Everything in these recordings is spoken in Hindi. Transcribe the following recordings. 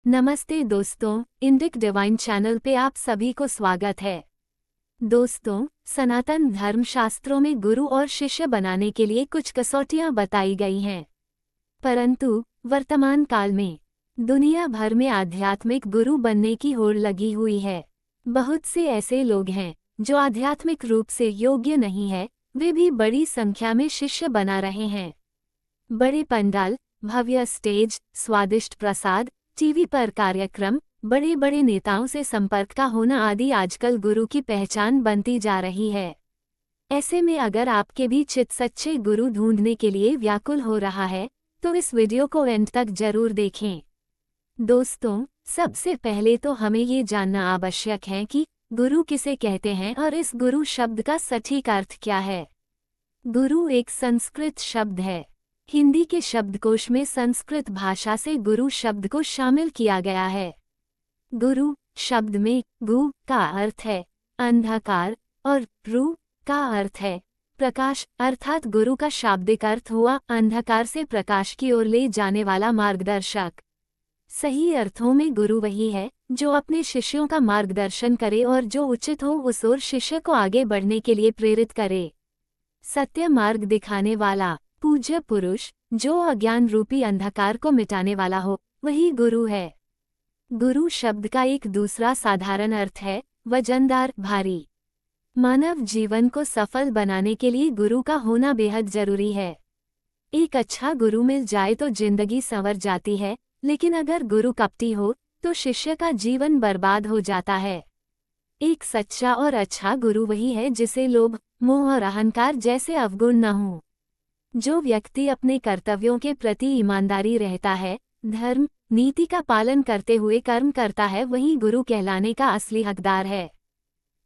नमस्ते दोस्तों, इंडिक डिवाइन चैनल पे आप सभी को स्वागत है। दोस्तों, सनातन धर्मशास्त्रों में गुरु और शिष्य बनाने के लिए कुछ कसौटियां बताई गई हैं। परंतु वर्तमान काल में दुनिया भर में आध्यात्मिक गुरु बनने की होड़ लगी हुई है। बहुत से ऐसे लोग हैं जो आध्यात्मिक रूप से योग्य नहीं है, वे भी बड़ी संख्या में शिष्य बना रहे हैं। बड़े पंडाल, भव्य स्टेज, स्वादिष्ट प्रसाद, टीवी पर कार्यक्रम, बड़े बड़े नेताओं से संपर्क का होना आदि आजकल गुरु की पहचान बनती जा रही है। ऐसे में अगर आपके भी चित सच्चे गुरु ढूंढने के लिए व्याकुल हो रहा है तो इस वीडियो को एंड तक जरूर देखें। दोस्तों, सबसे पहले तो हमें ये जानना आवश्यक है कि गुरु किसे कहते हैं और इस गुरु शब्द का सटीक अर्थ क्या है। गुरु एक संस्कृत शब्द है। हिंदी के शब्दकोश में संस्कृत भाषा से गुरु शब्द को शामिल किया गया है। गुरु शब्द में गु का अर्थ है अंधकार और रु का अर्थ है प्रकाश, अर्थात गुरु का शाब्दिक अर्थ हुआ अंधकार से प्रकाश की ओर ले जाने वाला मार्गदर्शक। सही अर्थों में गुरु वही है जो अपने शिष्यों का मार्गदर्शन करे और जो उचित हो उस ओर शिष्य को आगे बढ़ने के लिए प्रेरित करे। सत्य मार्ग दिखाने वाला पूज्य पुरुष, जो अज्ञान रूपी अंधकार को मिटाने वाला हो, वही गुरु है। गुरु शब्द का एक दूसरा साधारण अर्थ है वजनदार, भारी। मानव जीवन को सफल बनाने के लिए गुरु का होना बेहद जरूरी है। एक अच्छा गुरु मिल जाए तो जिंदगी संवर जाती है, लेकिन अगर गुरु कपटी हो तो शिष्य का जीवन बर्बाद हो जाता है। एक सच्चा और अच्छा गुरु वही है जिसे लोभ, मोह और अहंकार जैसे अवगुण न हों। जो व्यक्ति अपने कर्तव्यों के प्रति ईमानदारी रहता है, धर्म नीति का पालन करते हुए कर्म करता है, वही गुरु कहलाने का असली हकदार है।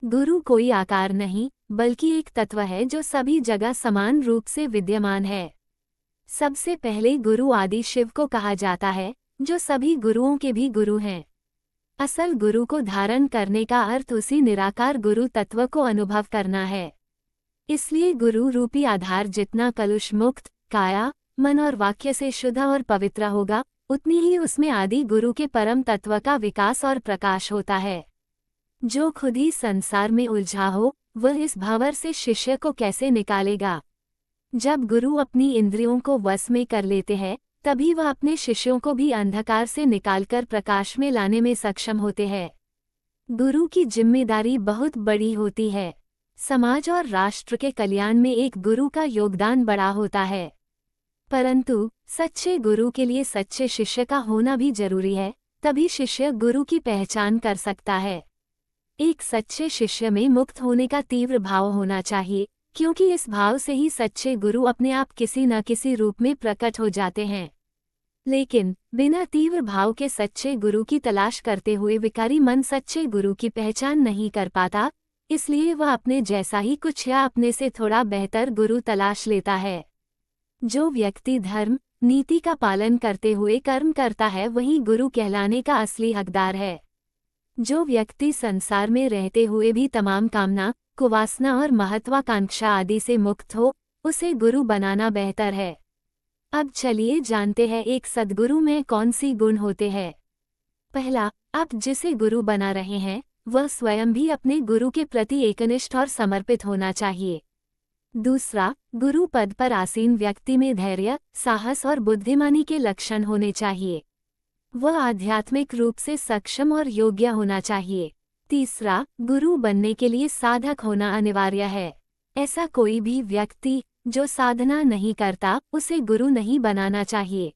गुरु कोई आकार नहीं, बल्कि एक तत्व है जो सभी जगह समान रूप से विद्यमान है। सबसे पहले गुरु आदि शिव को कहा जाता है, जो सभी गुरुओं के भी गुरु हैं। असल गुरु को धारण करने का अर्थ उसी निराकार गुरु तत्व को अनुभव करना है। इसलिए गुरु रूपी आधार जितना कलुष मुक्त, काया, मन और वाक्य से शुद्ध और पवित्र होगा, उतनी ही उसमें आदि गुरु के परम तत्व का विकास और प्रकाश होता है। जो खुद ही संसार में उलझा हो, वह इस भंवर से शिष्य को कैसे निकालेगा। जब गुरु अपनी इंद्रियों को वश में कर लेते हैं, तभी वह अपने शिष्यों को भी अंधकार से निकालकर प्रकाश में लाने में सक्षम होते हैं। गुरु की जिम्मेदारी बहुत बड़ी होती है। समाज और राष्ट्र के कल्याण में एक गुरु का योगदान बड़ा होता है। परंतु सच्चे गुरु के लिए सच्चे शिष्य का होना भी जरूरी है, तभी शिष्य गुरु की पहचान कर सकता है। एक सच्चे शिष्य में मुक्त होने का तीव्र भाव होना चाहिए, क्योंकि इस भाव से ही सच्चे गुरु अपने आप किसी न किसी रूप में प्रकट हो जाते हैं। लेकिन बिना तीव्र भाव के सच्चे गुरु की तलाश करते हुए विकारी मन सच्चे गुरु की पहचान नहीं कर पाता, इसलिए वह अपने जैसा ही कुछ या अपने से थोड़ा बेहतर गुरु तलाश लेता है। जो व्यक्ति धर्म नीति का पालन करते हुए कर्म करता है, वही गुरु कहलाने का असली हकदार है। जो व्यक्ति संसार में रहते हुए भी तमाम कामना, कुवासना और महत्वाकांक्षा आदि से मुक्त हो, उसे गुरु बनाना बेहतर है। अब चलिए जानते हैं एक सद्गुरु में कौन सी गुण होते हैं। पहला, आप जिसे गुरु बना रहे हैं वह स्वयं भी अपने गुरु के प्रति एकनिष्ठ और समर्पित होना चाहिए। दूसरा, गुरु पद पर आसीन व्यक्ति में धैर्य, साहस और बुद्धिमानी के लक्षण होने चाहिए। वह आध्यात्मिक रूप से सक्षम और योग्य होना चाहिए। तीसरा, गुरु बनने के लिए साधक होना अनिवार्य है। ऐसा कोई भी व्यक्ति जो साधना नहीं करता, उसे गुरु नहीं बनाना चाहिए।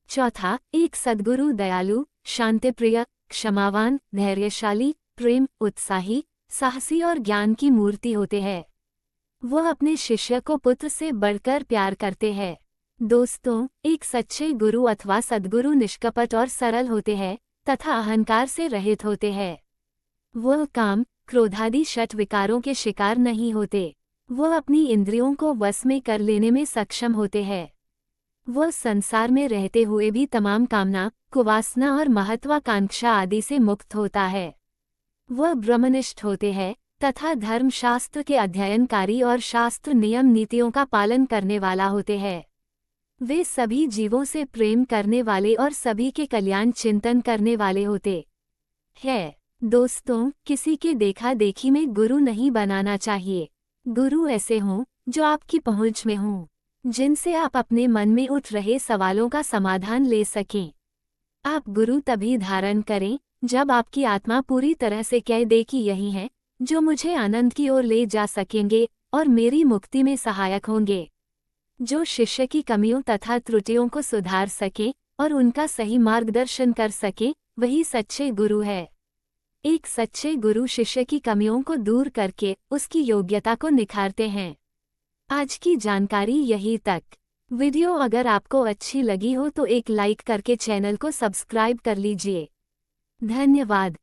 चौथा, एक सद्गुरु दयालु, शांतिप्रिय, क्षमावान, धैर्यशाली, प्रेम, उत्साही, साहसी और ज्ञान की मूर्ति होते हैं। वह अपने शिष्य को पुत्र से बढ़कर प्यार करते हैं। दोस्तों, एक सच्चे गुरु अथवा सद्गुरु निष्कपट और सरल होते हैं तथा अहंकार से रहित होते हैं। वह काम, क्रोधादि षट विकारों के शिकार नहीं होते। वह अपनी इंद्रियों को वश में कर लेने में सक्षम होते हैं। वह संसार में रहते हुए भी तमाम कामना, कुवासना और महत्वाकांक्षा आदि से मुक्त होता है। वह ब्रह्मनिष्ठ होते हैं तथा धर्मशास्त्र के अध्ययनकारी और शास्त्र नियम नीतियों का पालन करने वाला होते हैं। वे सभी जीवों से प्रेम करने वाले और सभी के कल्याण चिंतन करने वाले होते हैं। दोस्तों, किसी के देखा देखी में गुरु नहीं बनाना चाहिए। गुरु ऐसे हों जो आपकी पहुंच में हों, जिनसे आप अपने मन में उठ रहे सवालों का समाधान ले सकें। आप गुरु तभी धारण करें जब आपकी आत्मा पूरी तरह से कह दे कि यही है जो मुझे आनंद की ओर ले जा सकेंगे और मेरी मुक्ति में सहायक होंगे। जो शिष्य की कमियों तथा त्रुटियों को सुधार सके और उनका सही मार्गदर्शन कर सके, वही सच्चे गुरु है। एक सच्चे गुरु शिष्य की कमियों को दूर करके उसकी योग्यता को निखारते हैं। आज की जानकारी यही तक। वीडियो अगर आपको अच्छी लगी हो तो एक लाइक करके चैनल को सब्सक्राइब कर लीजिए। धन्यवाद।